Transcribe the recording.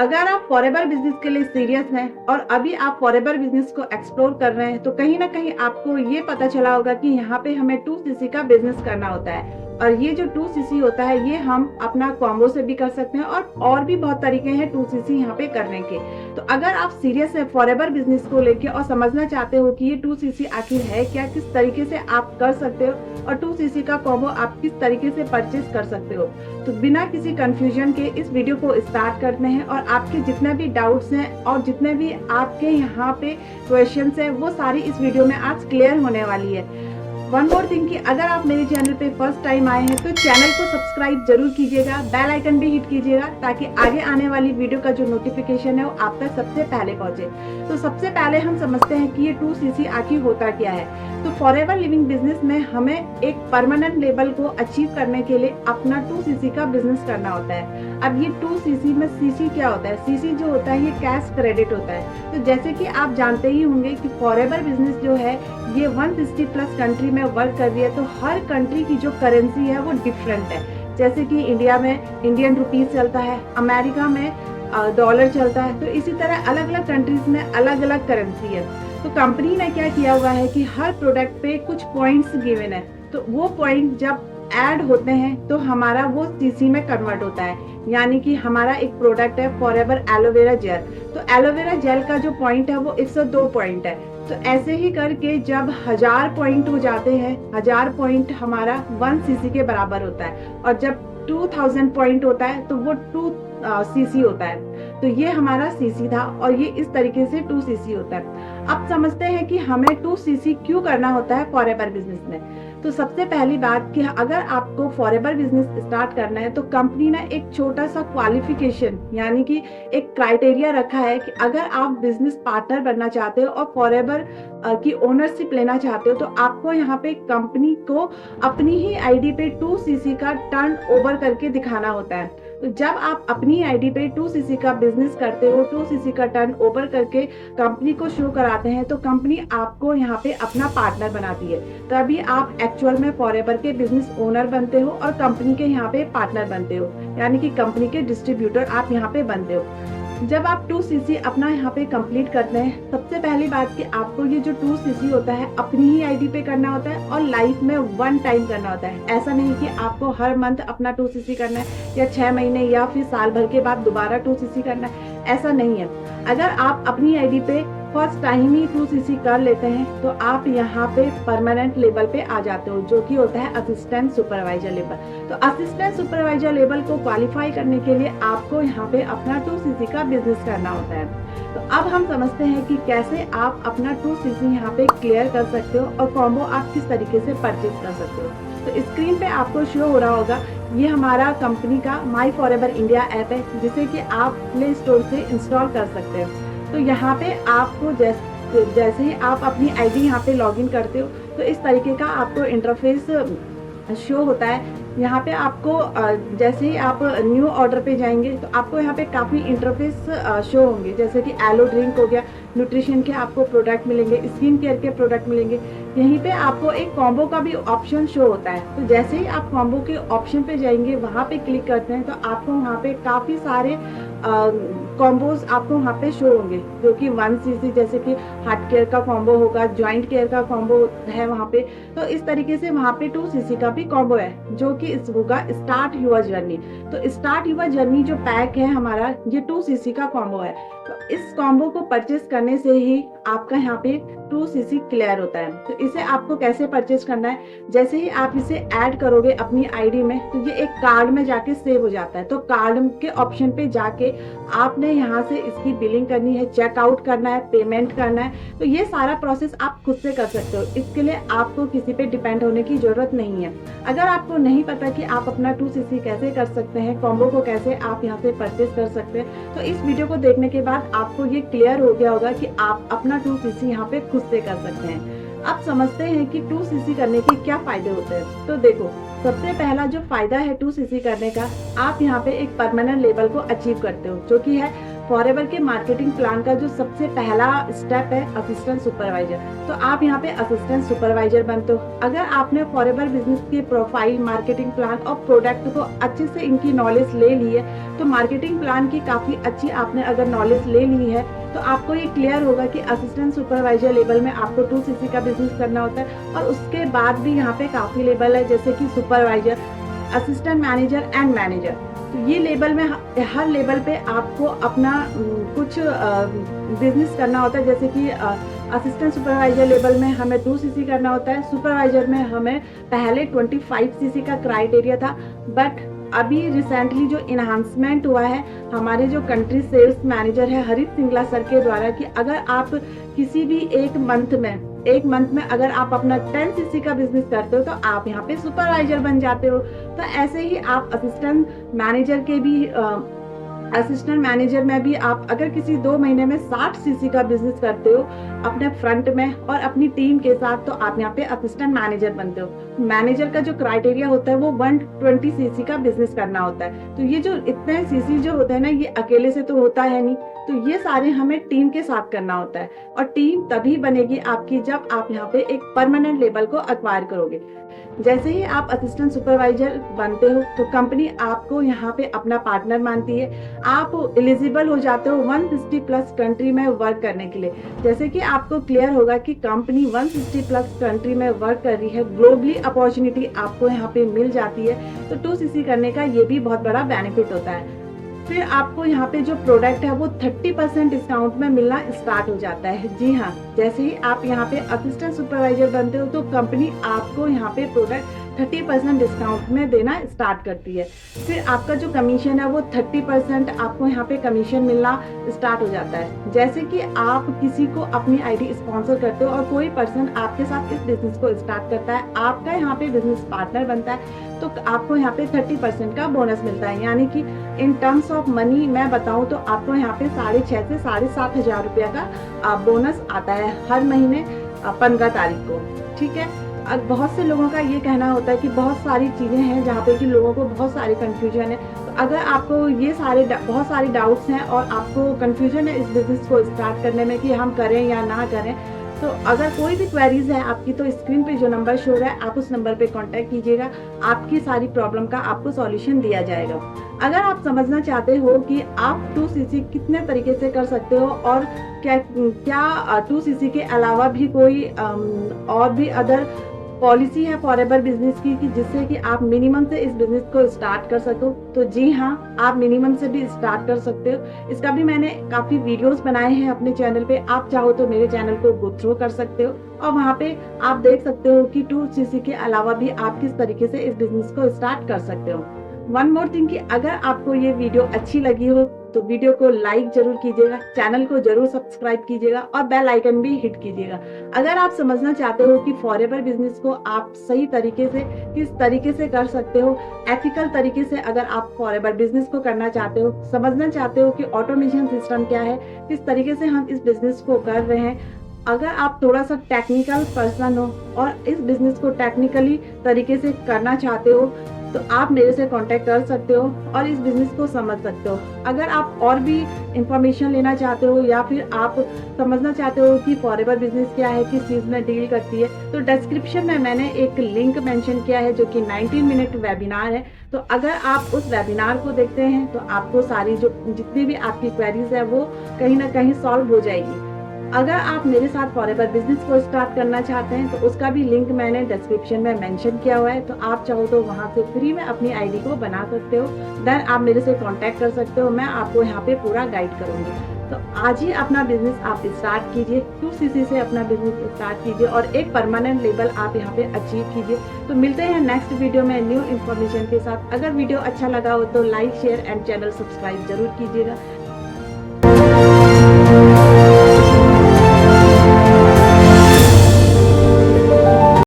अगर आप forever business के लिए सीरियस हैं और अभी आप फॉरएवर बिजनेस को एक्सप्लोर कर रहे हैं तो कहीं ना कहीं आपको ये पता चला होगा कि यहाँ पे हमें 2cc का बिजनेस करना होता है। और ये जो 2cc होता है ये हम अपना कॉम्बो से भी कर सकते हैं और भी बहुत तरीके हैं 2cc यहाँ पे करने के। तो अगर आप सीरियस है फॉरएवर बिजनेस को लेके और समझना चाहते हो कि ये 2cc आखिर है क्या, किस तरीके से आप कर सकते हो और 2cc का कॉम्बो आप किस तरीके से परचेज कर सकते हो, तो बिना किसी कंफ्यूजन के इस वीडियो को स्टार्ट करते हैं। और आपके जितने भी डाउट्स हैं और जितने भी आपके यहाँ पे क्वेश्चंस हैं वो सारी इस वीडियो में आज क्लियर होने वाली है। वन मोर थिंग कि अगर आप मेरे चैनल पे फर्स्ट टाइम आए हैं तो चैनल को सब्सक्राइब जरूर कीजिएगा, बेल आइकन भी हिट कीजिएगा ताकि आगे आने वाली वीडियो का जो नोटिफिकेशन है वो आप तक सबसे पहले पहुंचे। तो सबसे पहले हम समझते हैं कि ये 2cc आखिर होता क्या है। तो फॉरएवर लिविंग बिजनेस में हमें एक परमानेंट लेवल को अचीव करने के लिए अपना 2cc का बिजनेस करना होता है। अब ये 2cc में cc क्या होता है, cc जो होता है ये कैश क्रेडिट होता है। तो जैसे कि आप जानते ही होंगे कि फॉरएवर बिजनेस जो है ये 160 प्लस कंट्री में वर्क कर रही है। तो हर कंट्री की जो करेंसी है वो डिफरेंट है। जैसे कि इंडिया में इंडियन रुपीज चलता है, अमेरिका में डॉलर चलता है, तो इसी तरह अलग अलग कंट्रीज में अलग अलग करेंसी है। तो कंपनी ने क्या किया हुआ है कि हर प्रोडक्ट पे कुछ पॉइंट्स गिवन है, तो वो पॉइंट जब ऐड होते हैं तो हमारा वो सीसी में कन्वर्ट होता है। यानी कि हमारा एक प्रोडक्ट है फॉरएवर एलोवेरा जेल, तो एलोवेरा जेल का जो पॉइंट है वो 102 पॉइंट है। तो ऐसे ही करके जब 1000 पॉइंट हो जाते हैं, 1000 पॉइंट हमारा 1cc के बराबर होता है। और जब 2000 पॉइंट होता है तो वो 2cc होता है। तो ये हमारा cc था और ये इस तरीके से 2cc होता है। अब समझते हैं कि हमें 2cc क्यों करना होता है फॉरएवर बिजनेस में। तो सबसे पहली बात कि अगर आपको फॉरएवर बिजनेस स्टार्ट करना है तो कंपनी ने एक छोटा सा क्वालिफिकेशन यानी कि एक क्राइटेरिया रखा है कि अगर आप बिजनेस पार्टनर बनना चाहते हो और फॉरएवर की ओनरशिप लेना चाहते हो तो आपको यहाँ पे कंपनी को अपनी ही आईडी पे 2cc का टर्न ओवर करके दिखाना होता है। तो जब आप अपनी आईडी पे 2cc का बिजनेस करते हो, 2cc का टर्न ओवर करके कंपनी को शो कराते हैं तो कंपनी आपको यहाँ पे अपना पार्टनर बनाती है। तभी आप एक्चुअल में फॉरएवर के बिजनेस ओनर बनते हो और कंपनी के यहाँ पे पार्टनर बनते हो, यानी कि कंपनी के डिस्ट्रीब्यूटर आप यहाँ पे बनते हो। जब आप 2cc अपना यहाँ पे कंप्लीट करते हैं, सबसे पहली बात कि आपको ये जो 2cc होता है अपनी ही आईडी पे करना होता है और लाइफ में 1 टाइम करना होता है। ऐसा नहीं कि आपको हर मंथ अपना 2cc करना है या 6 महीने या फिर साल भर के बाद दोबारा 2cc करना है, ऐसा नहीं है। अगर आप अपनी आईडी पे फर्स्ट टाइम ही 2cc कर लेते हैं तो आप यहाँ पे परमानेंट लेवल पे आ जाते हो, जो कि होता है असिस्टेंट सुपरवाइजर लेवल। तो असिस्टेंट सुपरवाइजर लेवल को क्वालिफाई करने के लिए आपको यहाँ पे अपना 2cc का बिजनेस करना होता है। तो अब हम समझते हैं कि कैसे आप अपना 2cc यहाँ पे क्लियर कर सकते हो और कॉम्बो आप किस तरीके से परचेज कर सकते हो। तो स्क्रीन पे आपको शो हो रहा होगा, ये हमारा कंपनी का माई फॉरएवर इंडिया ऐप है जिसे कि आप प्ले स्टोर से इंस्टॉल कर सकते हो। तो यहाँ पे आपको जैसे ही आप अपनी आईडी यहाँ पे लॉगिन करते हो तो इस तरीके का आपको इंटरफेस शो होता है। यहाँ पे आपको जैसे ही आप न्यू ऑर्डर पे जाएंगे तो आपको यहाँ पे काफ़ी इंटरफेस शो होंगे, जैसे कि एलो ड्रिंक हो गया, न्यूट्रिशन के आपको प्रोडक्ट मिलेंगे, स्किन केयर के प्रोडक्ट मिलेंगे। यहीं पे आपको एक कॉम्बो का भी ऑप्शन शो होता है। तो जैसे ही आप कॉम्बो के ऑप्शन पे जाएंगे वहाँ पे क्लिक करते हैं तो आपको वहाँ पे काफ़ी सारे कॉम्बोज आपको वहाँ पे शो होंगे, जो कि 1cc जैसे कि हार्ट केयर का कॉम्बो होगा, जॉइंट केयर का कॉम्बो है वहाँ पे। तो इस तरीके से वहाँ पे 2cc का भी कॉम्बो है, जो कि इस होगा स्टार्ट योर जर्नी। तो स्टार्ट योर जर्नी जो पैक है हमारा ये 2cc का कॉम्बो है। तो इस कॉम्बो को परचेस करने से ही आपका यहाँ पे 2cc क्लियर होता है। तो इसे आपको कैसे परचेस करना है, जैसे ही आप इसे ऐड करोगे अपनी आईडी में तो ये एक कार्ड में जाके सेव हो जाता है। तो कार्ड के ऑप्शन पे जाके आपने यहाँ से इसकी बिलिंग करनी है, चेकआउट करना है, पेमेंट करना है। तो ये सारा प्रोसेस आप खुद से कर सकते हो, इसके लिए आपको किसी पे डिपेंड होने की जरूरत नहीं है। अगर आपको नहीं पता कि आप अपना 2cc कैसे कर सकते हैं, कॉम्बो को कैसे आप यहाँ से परचेस कर सकते हैं, तो इस वीडियो को देखने के बाद आपको ये क्लियर हो गया होगा कि आप अपना 2cc यहाँ पे खुद से कर सकते हैं। अब समझते हैं कि 2cc करने के क्या फायदे होते हैं। तो देखो, सबसे पहला जो फायदा है 2cc करने का, आप यहाँ पे एक परमानेंट लेवल को अचीव करते हो, जो कि है फॉरएवर के मार्केटिंग प्लान का जो सबसे पहला स्टेप है असिस्टेंट सुपरवाइजर, तो आप यहाँ पे असिस्टेंट सुपरवाइजर बनते हो। अगर आपने फॉरएवर बिजनेस के प्रोफाइल, मार्केटिंग प्लान और प्रोडक्ट को अच्छे से इनकी नॉलेज ले ली है, तो मार्केटिंग प्लान की काफ़ी अच्छी आपने अगर नॉलेज ले ली है, तो आपको ये क्लियर होगा कि असिस्टेंट सुपरवाइजर लेवल में आपको 2cc का बिजनेस करना होता है। और उसके बाद भी यहाँ पे काफ़ी लेवल है, जैसे कि supervisor, assistant manager and manager. तो ये लेवल में हर लेवल पे आपको अपना कुछ बिजनेस करना होता है। जैसे कि असिस्टेंट सुपरवाइजर लेवल में हमें 2cc करना होता है, सुपरवाइजर में हमें पहले 25cc का क्राइटेरिया था, बट अभी रिसेंटली जो इन्हांसमेंट हुआ है हमारे जो कंट्री सेल्स मैनेजर है हरीश सिंगला सर के द्वारा, कि अगर आप किसी भी एक मंथ में अगर आप अपना 10cc का बिजनेस करते हो तो आप यहाँ पे सुपरवाइजर बन जाते हो। तो ऐसे ही आप असिस्टेंट मैनेजर में भी आप अगर किसी 2 महीने में 60cc का बिजनेस करते हो अपने फ्रंट में और अपनी टीम के साथ, तो आप यहाँ पे असिस्टेंट मैनेजर बनते हो। मैनेजर का जो क्राइटेरिया होता है वो 120cc का बिजनेस करना होता है। तो ये जो इतने cc जो होते हैं ना, ये अकेले से तो होता है नहीं, तो ये सारे हमें टीम के साथ करना होता है। और टीम तभी बनेगी आपकी जब आप यहाँ पे एक परमानेंट लेवल को एक्वायर करोगे। जैसे ही आप असिस्टेंट सुपरवाइजर बनते हो तो कंपनी आपको यहाँ पे अपना पार्टनर मानती है। आप एलिजिबल हो जाते हो 160 प्लस कंट्री में वर्क करने के लिए। जैसे कि आपको क्लियर होगा कि कंपनी 160 प्लस कंट्री में वर्क कर रही है, ग्लोबली अपॉर्चुनिटी आपको यहाँ पे मिल जाती है, तो 2cc करने का ये भी बहुत बड़ा बेनिफिट होता है। फिर आपको यहाँ पे जो प्रोडक्ट है वो 30% डिस्काउंट में मिलना स्टार्ट हो जाता है। जी हाँ, जैसे ही आप यहाँ पे असिस्टेंट सुपरवाइजर बनते हो तो कंपनी आपको यहाँ पे प्रोडक्ट 30% डिस्काउंट में देना स्टार्ट करती है। फिर आपका जो कमीशन है वो 30% आपको यहाँ पे कमीशन मिलना स्टार्ट हो जाता है। जैसे कि आप किसी को अपनी आईडी स्पॉन्सर करते हो और कोई पर्सन आपके साथ इस बिजनेस को स्टार्ट करता है, आपका यहाँ पे बिजनेस पार्टनर बनता है, तो आपको यहाँ पे 30% का बोनस मिलता है। यानी कि इन टर्म्स ऑफ मनी मैं बताऊँ तो आपको यहाँ पे 6,500 से 7,500 रुपया का बोनस आता है हर महीने 15 तारीख को। ठीक है, अब बहुत से लोगों का ये कहना होता है कि बहुत सारी चीज़ें हैं जहाँ पे कि लोगों को बहुत सारी कंफ्यूजन है। तो अगर आपको ये बहुत सारी डाउट्स हैं और आपको कंफ्यूजन है इस बिज़नेस को स्टार्ट करने में कि हम करें या ना करें, तो अगर कोई भी क्वेरीज है आपकी, तो स्क्रीन पे जो नंबर शो रहा है आप उस नंबर पे कांटेक्ट कीजिएगा। आपकी सारी प्रॉब्लम का आपको सॉल्यूशन दिया जाएगा। अगर आप समझना चाहते हो कि आप 2cc कितने तरीके से कर सकते हो और क्या 2cc के अलावा भी कोई और भी अदर पॉलिसी है फॉरएवर बिजनेस की कि जिससे कि आप मिनिमम से इस बिजनेस को स्टार्ट कर सको, तो जी हाँ, आप मिनिमम से भी स्टार्ट कर सकते हो। इसका भी मैंने काफ़ी वीडियोस बनाए हैं अपने चैनल पे, आप चाहो तो मेरे चैनल को गो थ्रू कर सकते हो और वहाँ पे आप देख सकते हो कि 2cc के अलावा भी आप किस तरीके से इस बिजनेस को स्टार्ट कर सकते हो। वन मोर थिंग कि अगर आपको ये वीडियो अच्छी लगी हो तो वीडियो को लाइक जरूर कीजिएगा, चैनल को जरूर सब्सक्राइब कीजिएगा और बेल आइकन भी हिट कीजिएगा। अगर आप समझना चाहते हो कि फॉरएवर बिजनेस को आप सही तरीके से किस तरीके से कर सकते हो, एथिकल तरीके से अगर आप फॉरएवर बिजनेस को करना चाहते हो, समझना चाहते हो कि ऑटोमेशन सिस्टम क्या है, किस तरीके से हम इस बिजनेस को कर रहे हैं, अगर आप थोड़ा सा टेक्निकल पर्सन हो और इस बिजनेस को टेक्निकली तरीके से करना चाहते हो, तो आप मेरे से कांटेक्ट कर सकते हो और इस बिजनेस को समझ सकते हो। अगर आप और भी इंफॉर्मेशन लेना चाहते हो या फिर आप समझना चाहते हो कि फॉरएवर बिजनेस क्या है, किस चीज़ में डील करती है, तो डिस्क्रिप्शन में मैंने एक लिंक मेंशन किया है जो कि 19 मिनट वेबिनार है। तो अगर आप उस वेबिनार को देखते हैं तो आपको सारी जितनी भी आपकी क्वेरीज है वो कहीं ना कहीं सॉल्व हो जाएगी। अगर आप मेरे साथ फॉरएवर बिजनेस को स्टार्ट करना चाहते हैं तो उसका भी लिंक मैंने डिस्क्रिप्शन में मेंशन किया हुआ है, तो आप चाहो तो वहां से फ्री में अपनी आईडी को बना सकते हो। देन आप मेरे से कांटेक्ट कर सकते हो, मैं आपको यहाँ पे पूरा गाइड करूंगी। तो आज ही अपना बिजनेस आप स्टार्ट कीजिए, 2cc से अपना बिजनेस स्टार्ट कीजिए और एक परमानेंट लेवल आप यहाँ पे अचीव कीजिए। तो मिलते हैं नेक्स्ट वीडियो में न्यू इन्फॉर्मेशन के साथ। अगर वीडियो अच्छा लगा हो तो like, share and channel subscribe जरूर कीजिएगा।